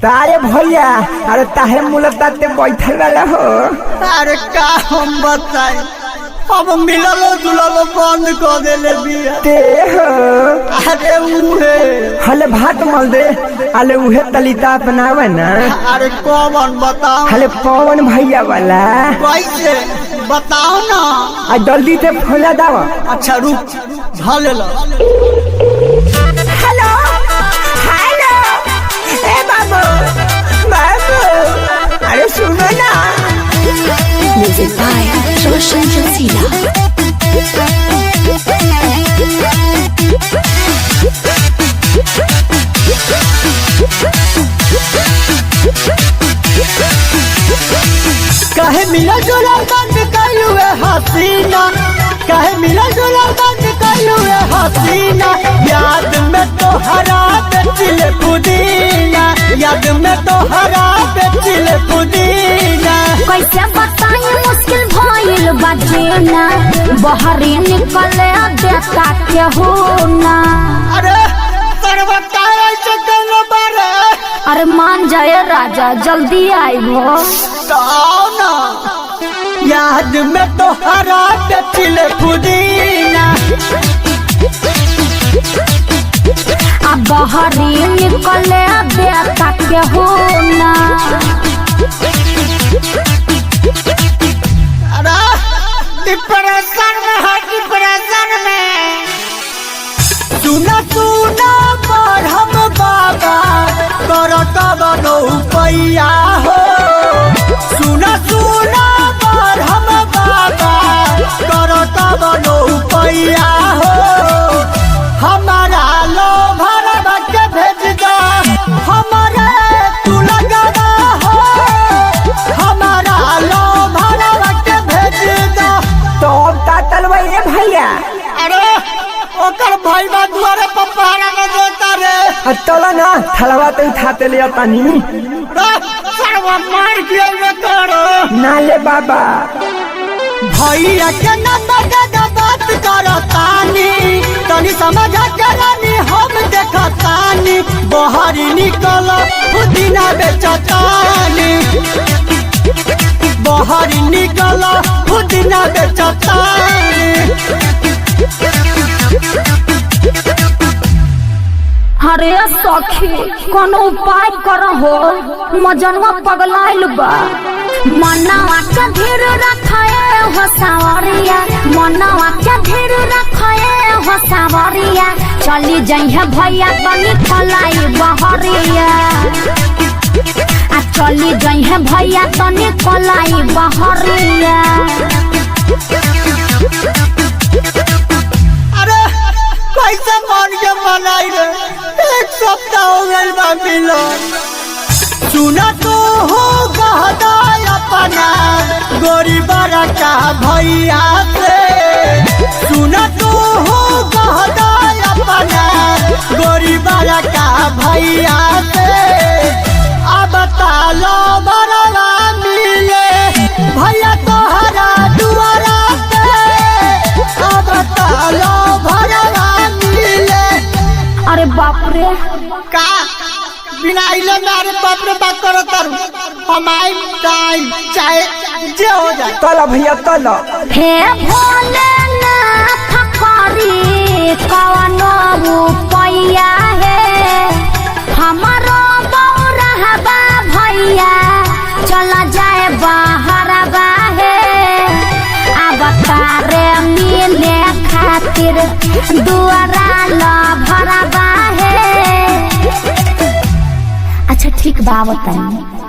तारे भैया अरे ताहे मुलता ते बैठल वाला हो। अरे का हम बताए अब मिललो जुललो बंद कर देले बिया ते हो। अरे उहे हले भात मल दे अले उहे तलिता बनावे ना। अरे कौन बताओ हले पवन भैया वाला कैसे बताओ ना। आ जल्दी से फोला दावा। अच्छा रुक झले लो। हेलो हेलो ए बाबू बाबू अरे सुनो ना। Music by Roshan Rasila. कहे मिला जुला बंद कलुए हसीना कहे मिला जुला बंद कलुए हसीना याद में तो हरा बेचिले पुदीना याद में तो हरा बेचिले पुदीना। कैसे बताई मुश्किल भइल बाजेना बहरी निकले देता के हो ना। अरे सरवताए चकन बारे अरे मान जाए राजा जल्दी आई हो। ना याद में तो हरा बेचिले पुदीना अब बहरी निकले देता के हो ना। अरे डिप्रेशन में है डिप्रेशन में। सुना सुना पर हम बाबा करत बनो पैया हो। सुना सुना पर हम बाबा करत बनो पैया हो। हमारा लो भरवा के भेज दो हमारे तू लगाना हो। हमारा लो भरवा के भेज दो। तो तातल भैया भैया अरे ओकर भाईबा दुआरे पर पहरा न देता रे। तोला ना थलवा तो उठाते ले पानी सरवा मार दिया रे करो ना ले बाबा। भैया के नंबर दे बात करो तानी तनी समझ के रानी हम देखतानी। बहरी निकल पुदीना बेचतानी बहरी निकल पुदीना बेचतानी। अरे सखी कोनो उपाय करहो मजनवा पगलाइल बा। मनवा के धीर रखाए हो सावरिया मनवा के धीर रखाए हो सावरिया। चली जइहे भैया तनी कलाई बहरिया आ चली जइहे भैया तनी कलाई बहरिया। अरे कैसे मन के मनाई रे एक सप्ताह हो गइल बा मिलन। सुना तो हो कहदा अपना गोरी बड़ा का भैया से। सुना तो हो कहदा अपना गोरी बड़ा का भैया से। अब तालो बरवा मिले भैया तोहरा दुआरा पे। अब तालो भरवा मिले। अरे बाप रे का बिना इले मारे बाप रे बात करो तारू हमारी टाइम चाहे जे हो जाए। तला भैया तला हे भोलेनाथ करी कवनो उपाया है हमारो बौरहबा भैया चला जाए बहरबा है। अब तारे मिले खातिर दुआरा ला भरबा है। अच्छा ठीक बा बताइए।